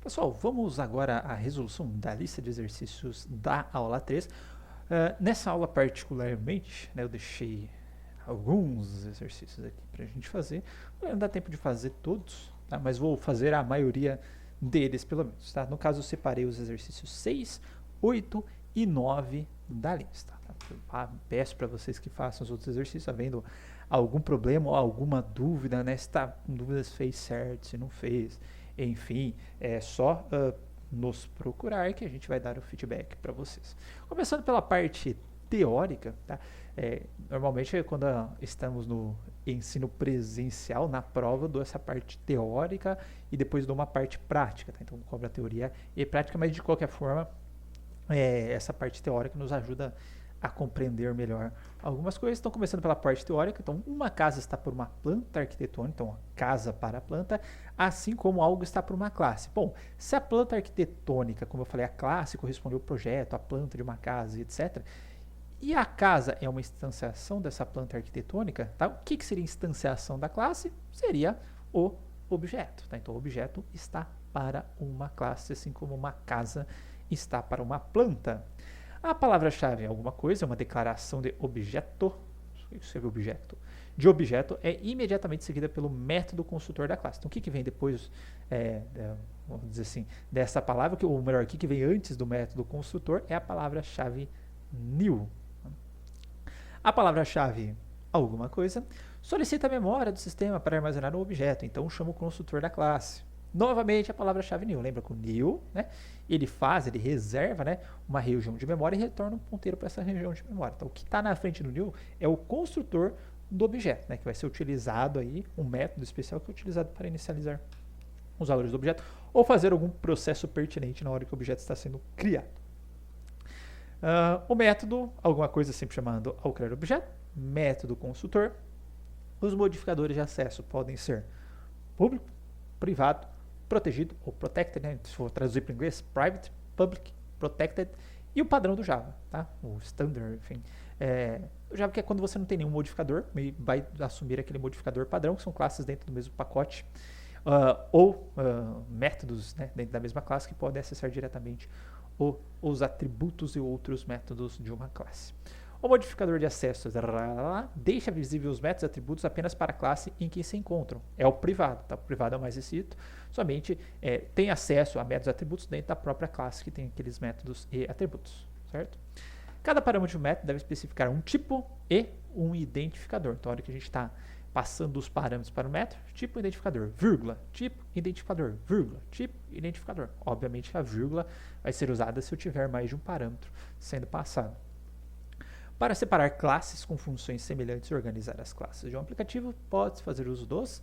Pessoal, vamos agora à resolução da lista de exercícios da aula 3. Nessa aula particularmente, né, eu deixei alguns exercícios aqui para a gente fazer. Não dá tempo de fazer todos, tá? Mas vou fazer a maioria deles pelo menos. Tá? No caso, eu separei os exercícios 6, 8 e 9 da lista. Tá? Peço para vocês que façam os outros exercícios, havendo algum problema ou alguma dúvida, né? Se está com dúvidas, fez certo, se não fez. Enfim, é só nos procurar que a gente vai dar o feedback para vocês. Começando pela parte teórica, tá? Normalmente quando estamos no ensino presencial, na prova, eu dou essa parte teórica e depois dou uma parte prática, tá? Então cobra teoria e prática, mas de qualquer forma, essa parte teórica nos ajuda a compreender melhor algumas coisas. Estão começando pela parte teórica. Então, uma casa está por uma planta arquitetônica, então, casa para a planta, assim como algo está por uma classe. Bom, se a planta arquitetônica, como eu falei, a classe corresponde ao projeto, a planta de uma casa, etc., e a casa é uma instanciação dessa planta arquitetônica, tá? O que seria instanciação da classe? Seria o objeto. Tá? Então, o objeto está para uma classe, assim como uma casa está para uma planta. A palavra-chave é alguma coisa, é uma declaração de objeto. O que seria objeto? De objeto é imediatamente seguida pelo método construtor da classe. Então, o que vem depois, vamos dizer assim, dessa palavra, ou melhor, o que vem antes do método construtor é a palavra-chave new. A palavra-chave alguma coisa solicita a memória do sistema para armazenar o objeto. Então, chama o construtor da classe. Novamente a palavra-chave new. Lembra que o new, né, ele reserva, né, uma região de memória e retorna um ponteiro para essa região de memória. Então, o que está na frente do new é o construtor do objeto, né, que vai ser utilizado aí, um método especial que é utilizado para inicializar os valores do objeto ou fazer algum processo pertinente na hora que o objeto está sendo criado. O método, alguma coisa sempre chamado ao criar objeto, método construtor. Os modificadores de acesso podem ser público, privado, protegido ou protected, né? Se for traduzir para o inglês, private, public, protected, e o padrão do Java, tá? O standard, enfim. O Java que é quando você não tem nenhum modificador, vai assumir aquele modificador padrão, que são classes dentro do mesmo pacote, ou métodos, né, dentro da mesma classe que podem acessar diretamente os atributos e outros métodos de uma classe. O modificador de acesso deixa visível os métodos e atributos apenas para a classe em que se encontram. É o privado, tá? O privado é o mais restrito, somente tem acesso a métodos e atributos dentro da própria classe que tem aqueles métodos e atributos, certo? Cada parâmetro de um método deve especificar um tipo e um identificador. Então, a hora que a gente está passando os parâmetros para o método, tipo, identificador, vírgula, tipo, identificador, vírgula, tipo, identificador. Obviamente, a vírgula vai ser usada se eu tiver mais de um parâmetro sendo passado. Para separar classes com funções semelhantes e organizar as classes de um aplicativo, pode-se fazer uso dos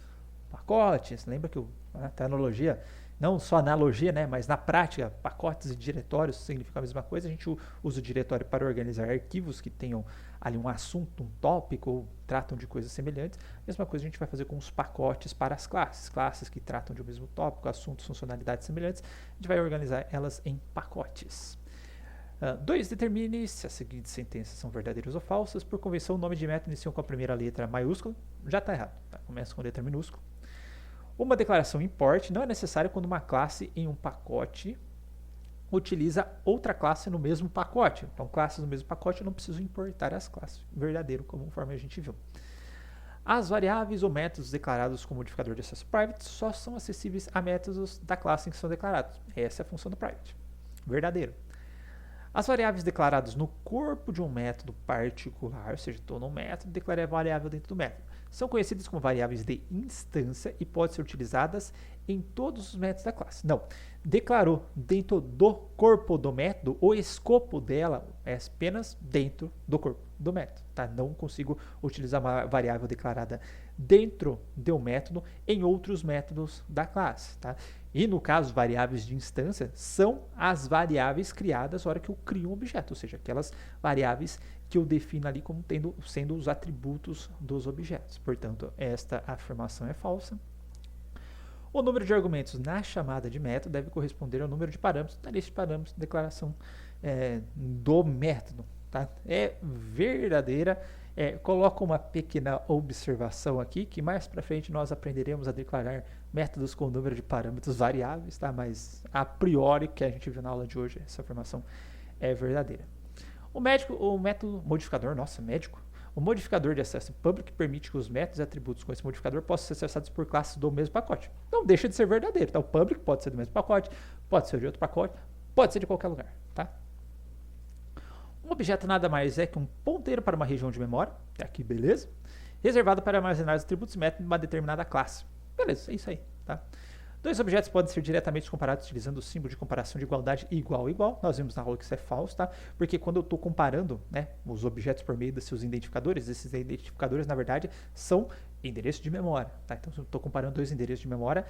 pacotes. Lembra que a analogia, não só analogia, né, mas na prática, pacotes e diretórios significam a mesma coisa. A gente usa o diretório para organizar arquivos que tenham ali um assunto, um tópico, ou tratam de coisas semelhantes. A mesma coisa a gente vai fazer com os pacotes para as classes. Classes que tratam de um mesmo tópico, assuntos, funcionalidades semelhantes. A gente vai organizar elas em pacotes. 2. Determine se as seguintes sentenças são verdadeiras ou falsas. Por convenção, o nome de método inicia com a primeira letra maiúscula. Já está errado. Tá? Começa com letra minúscula. Uma declaração import não é necessária quando uma classe em um pacote utiliza outra classe no mesmo pacote. Então, classes no mesmo pacote, eu não preciso importar as classes. Verdadeiro, conforme a gente viu. As variáveis ou métodos declarados com modificador de acesso private só são acessíveis a métodos da classe em que são declarados. Essa é a função do private. Verdadeiro. As variáveis declaradas no corpo de um método particular, ou seja, estou num método, declarei a variável dentro do método, são conhecidas como variáveis de instância e podem ser utilizadas em todos os métodos da classe. Não, declarou dentro do corpo do método, o escopo dela é apenas dentro do corpo do método. Tá? Não consigo utilizar uma variável declarada dentro do método em outros métodos da classe. Tá? E no caso, variáveis de instância são as variáveis criadas na hora que eu crio um objeto, ou seja, aquelas variáveis que eu defino ali como sendo os atributos dos objetos. Portanto, esta afirmação é falsa. O número de argumentos na chamada de método deve corresponder ao número de parâmetros da lista de parâmetros de declaração do método. Tá? É verdadeira Coloco uma pequena observação aqui, que mais para frente nós aprenderemos a declarar métodos com número de parâmetros variáveis, tá? Mas a priori, que a gente viu na aula de hoje, essa afirmação é verdadeira. O método modificador, o modificador de acesso public permite que os métodos e atributos com esse modificador possam ser acessados por classes do mesmo pacote. Não deixa de ser verdadeiro, tá? O public pode ser do mesmo pacote, pode ser de outro pacote, pode ser de qualquer lugar, tá? Um objeto nada mais é que um ponteiro para uma região de memória, aqui beleza, reservado para armazenar os atributos e métodos de uma determinada classe. Beleza, é isso aí, tá? Dois objetos podem ser diretamente comparados utilizando o símbolo de comparação de igualdade igual igual. Nós vimos na aula que isso é falso, tá? Porque quando eu estou comparando, né, os objetos por meio dos seus identificadores, esses identificadores, na verdade, são endereços de memória, tá? Então, se eu estou comparando dois endereços de memória,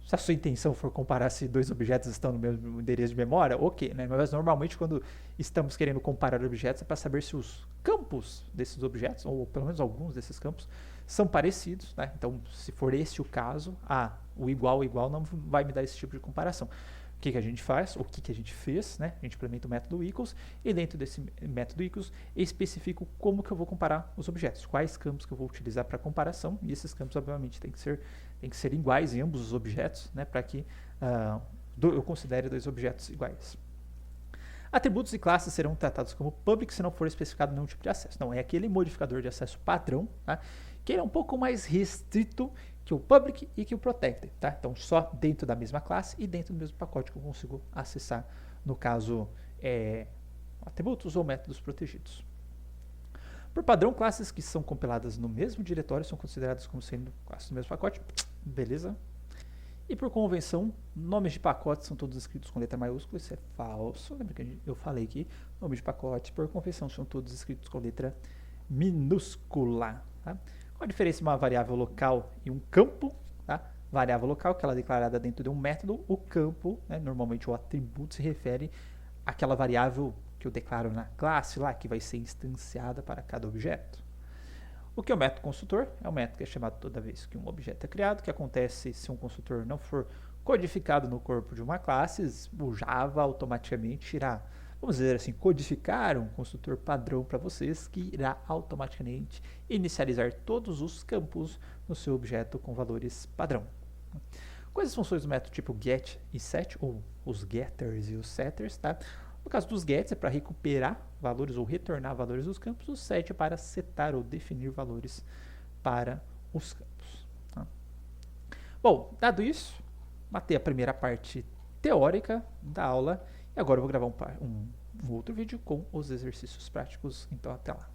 se a sua intenção for comparar se dois objetos estão no mesmo endereço de memória, ok, né? Mas normalmente quando estamos querendo comparar objetos é para saber se os campos desses objetos, ou pelo menos alguns desses campos, são parecidos, né? Então, se for esse o caso, o igual não vai me dar esse tipo de comparação. O que a gente faz? O que a gente fez, né? A gente implementa o método equals e dentro desse método equals eu especifico como que eu vou comparar os objetos, quais campos que eu vou utilizar para comparação, e esses campos obviamente têm que ser iguais em ambos os objetos, né? Para que eu considere dois objetos iguais. Atributos e classes serão tratados como public se não for especificado nenhum tipo de acesso. Não, é aquele modificador de acesso padrão, tá? Que ele é um pouco mais restrito que o public e que o protected, tá? Então, só dentro da mesma classe e dentro do mesmo pacote que eu consigo acessar, no caso, atributos ou métodos protegidos. Por padrão, classes que são compiladas no mesmo diretório são consideradas como sendo classes do mesmo pacote, beleza? E por convenção, nomes de pacotes são todos escritos com letra maiúscula, isso é falso. Lembra que eu falei que nomes de pacotes, por convenção, são todos escritos com letra minúscula, tá? Qual a diferença de uma variável local e um campo? Tá? Variável local, que ela é declarada dentro de um método. O campo, né, normalmente o atributo, se refere àquela variável que eu declaro na classe lá, que vai ser instanciada para cada objeto. O que é o método construtor? É um método que é chamado toda vez que um objeto é criado, que acontece se um construtor não for codificado no corpo de uma classe, o Java automaticamente irá, vamos dizer assim, codificar um construtor padrão para vocês que irá automaticamente inicializar todos os campos no seu objeto com valores padrão. Quais as funções do método tipo get e set, ou os getters e os setters, tá? No caso dos gets é para recuperar valores ou retornar valores dos campos, o set é para setar ou definir valores para os campos. Tá? Bom, dado isso, matei a primeira parte teórica da aula e agora eu vou gravar um outro vídeo com os exercícios práticos, então até lá.